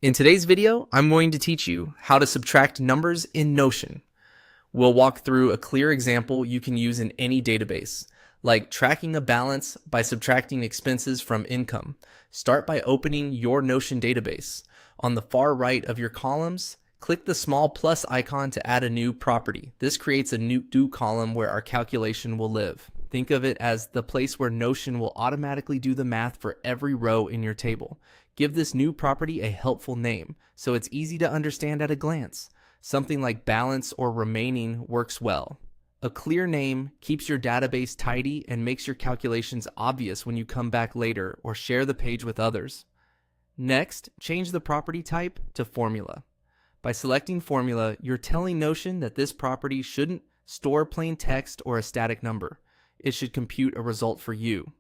In today's video, I'm going to teach you how to subtract numbers in Notion. We'll walk through a clear example you can use in any database, like tracking a balance by subtracting expenses from income. Start by opening your Notion database. On the far right of your columns, click the small plus icon to add a new property. This creates a new column where our calculation will live. Think of it as the place where Notion will automatically do the math for every row in your table. Give this new property a helpful name so it's easy to understand at a glance. Something like balance or remaining works well. A clear name keeps your database tidy and makes your calculations obvious when you come back later or share the page with others. Next, change the property type to formula. By selecting formula, you're telling Notion that this property shouldn't store plain text or a static number. It should compute a result for you.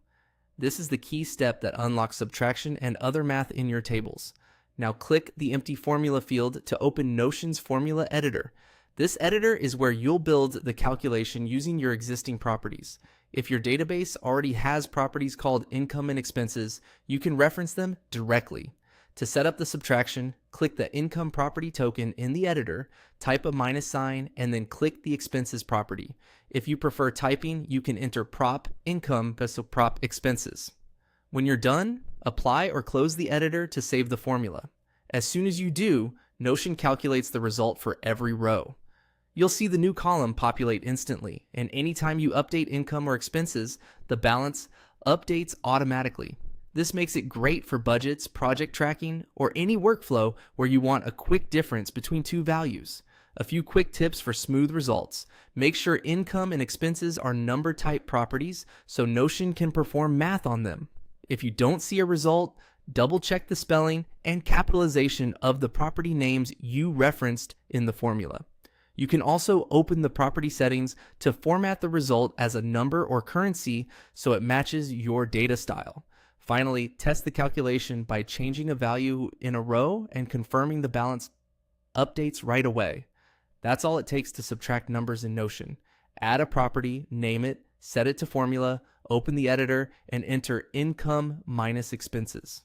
This is the key step that unlocks subtraction and other math in your tables. Now click the empty formula field to open Notion's formula editor. This editor is where you'll build the calculation using your existing properties. If your database already has properties called income and expenses, you can reference them directly. To set up the subtraction, click the income property token in the editor, type a minus sign, and then click the expenses property. If you prefer typing, you can enter prop income so prop expenses. When you're done, apply or close the editor to save the formula. As soon as you do, Notion calculates the result for every row. You'll see the new column populate instantly, and anytime you update income or expenses, the balance updates automatically. This makes it great for budgets, project tracking, or any workflow where you want a quick difference between two values. A few quick tips for smooth results. Make sure income and expenses are number type properties so Notion can perform math on them. If you don't see a result, double check the spelling and capitalization of the property names you referenced in the formula. You can also open the property settings to format the result as a number or currency so it matches your data style. Finally, test the calculation by changing a value in a row and confirming the balance updates right away. That's all it takes to subtract numbers in Notion. Add a property, name it, set it to formula, open the editor, and enter income minus expenses.